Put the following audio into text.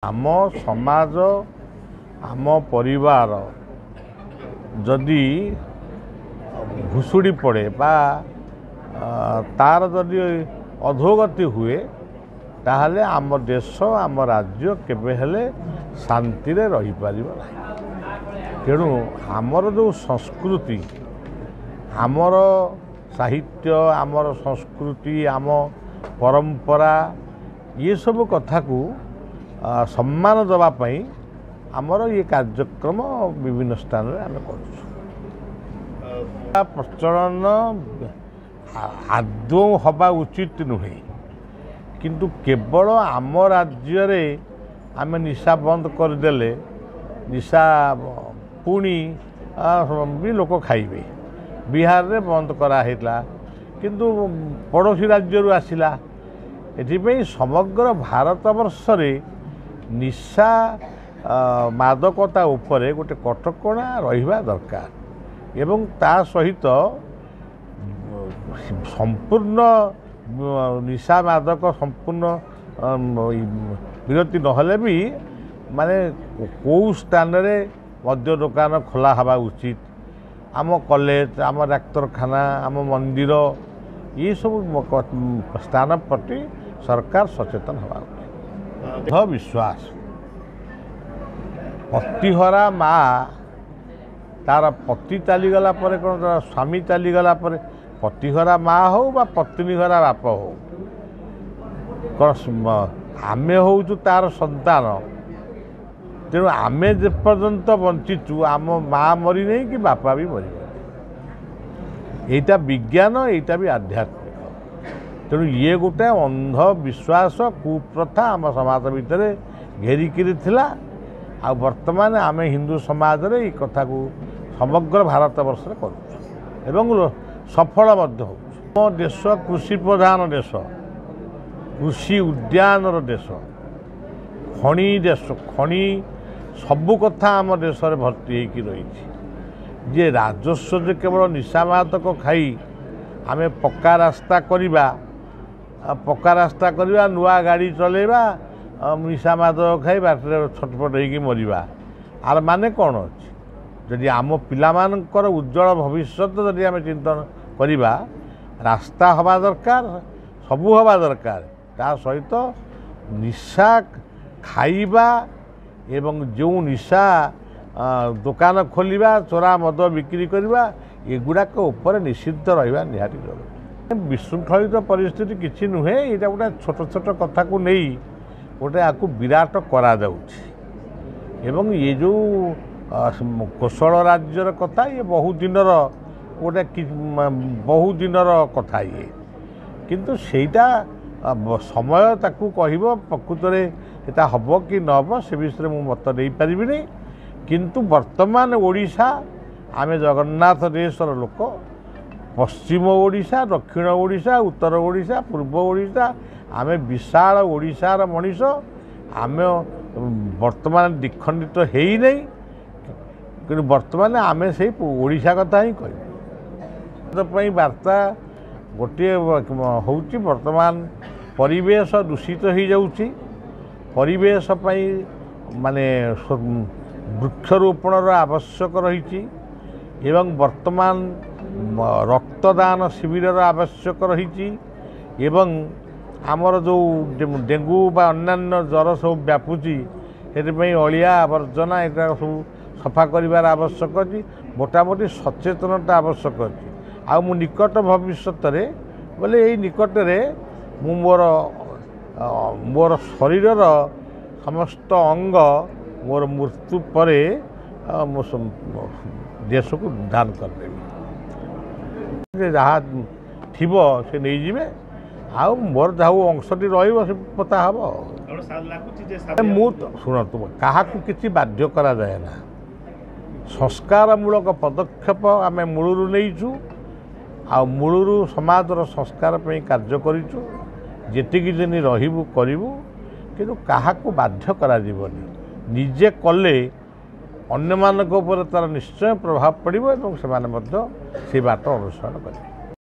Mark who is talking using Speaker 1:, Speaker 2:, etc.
Speaker 1: आम समाज आम परिवार जदि भुसुड़ी पड़े बा तार जदि अधोगति हुए ताहले आम देश आम राज्य केबेहेले शांति रे रही पारिबो नाही। तेणु आमर जो संस्कृति आमर साहित्य आमर संस्कृति आम परंपरा ये सब कथा को सम्मान देवाई आमर ये कार्यक्रम विभिन्न स्थान में आम कर प्रचलन आदौ हवा उचित नुहे किंतु केवल आम राज्य रे आम निशा बंद करदेले निशा पुणी भी लोक खाइबे। बिहार रे बंद कराला किंतु पड़ोसी राज्य आसिला एथिपई समग्र भारतवर्ष रे निशा मादकता उपरे गोटे कटकणा रहिबा दरकार एवं ता सहित संपूर्ण निशा मादक संपूर्ण विरति नहले भी माने कौ स्थान रे मद्य दुकान खोला हवा उचित। आम कॉलेज आम डाक्तरखाना आम मंदिर ये सब स्थान प्रति सरकार सचेतन हवा उचित। विश्वास पतिहरा माँ तार पति चलीगला कौन तार स्वामी चलीगला पतिहरा माँ हो बा पत्नीहरा बाप हो कौन आमे हूँ तार संतान। तेणु आमे जेपर्यंत बंचीचु आम माँ मरी नहीं कि बापा भी मरी एटा विज्ञान एटा भी आध्यात्मिक। तेणु ये गोटे अंधविश्वास कुप्रथा आम समाज भितर घेरिकी थिला आ वर्तमान आम हिंदू समाज रे ये कथा को समग्र भारत वर्ष कर सफल हो। देश कृषि प्रधान देश कृषि उद्यान देश खणी देश खणी सबु कथा आम देश में भर्ती होगी रही जे राजस्व जे केवल निशा मादक खाई आम पक्का रास्ता करवा नुआ गाड़ी चलेबा निशा मादक खाई बाटर छटपट होगी मरवा आर माने कौन अच्छी जदि आम पिलामानकर उज्जवल भविष्य जदि आम चिंतन करवा रास्ता हवा दरकार सबू हवा दरकार ता सहित निशा खाइबा एवं जो निशा दुकान खोलिबा चोरा मद बिक्री करवा एगुड़ाक उपर निषिद्ध रहा निहाती जरूरी। विशृंखलित परिस्थिति किसी नुहे ये गोटे छोट छोट कथा को नहीं गोटे आपको विराट करा एवं ये जो कोशल राज्यर कथा ये बहु दिनर गोटे बहु दिनर कथा ये किंतु सेटा समय ताकू कहब प्रकृत में एटा हम कि न हम से विषय में मत नहीं पारिनी किंतु वर्तमान ओडिशा आमे जगन्नाथ देशर लोक पश्चिम ओडिशा दक्षिण ओडिशा उत्तर ओडिशा पूर्व ओडिशा आमे विशाल ओडिशार मनीष आमे वर्तमान दिखंडित तो है ही नहीं कि वर्तमान आमे से ओडिशा कथा ही कह वार्ता गोटे हूँ वर्तमान परिवेश दूषित हो जाऊँगी परिवेश माने वृक्षरोपणर आवश्यक रही एवं वर्तमान रक्तदान शिविर आवश्यक रही एवं आमर जो डेंगू बा अन्यान्य ज्वर सब व्यापुची से अलिया आवर्जना यहाँ सब सफा कर आवश्यक अच्छी मोटामोटी सचेतनता आवश्यक अच्छी आ मु निकट भविष्य बोले यही निकट में मोर मोर शरीरर समस्त अंग मोर मृत्यु पर देश को दान करदेवी जहाँ थी से नहीं जीवे आउ मोर जहाँ अंशटी रता हम मु शुणु क्या किसी बाध्य करा जाए ना संस्कारमूलक पदक्षेप आम मूलरू नहींचु आ मूलरू समाजर संस्कार पर कार्य करूँ जेतिकी दिन रहिबू करिबू किंतु काहाकू बाध्य करा जीवनी निजे कले अन्य मानक ऊपर तार निश्चय प्रभाव पड़िबो एवं से माने मध्य से बाट अनुसरण करिबे।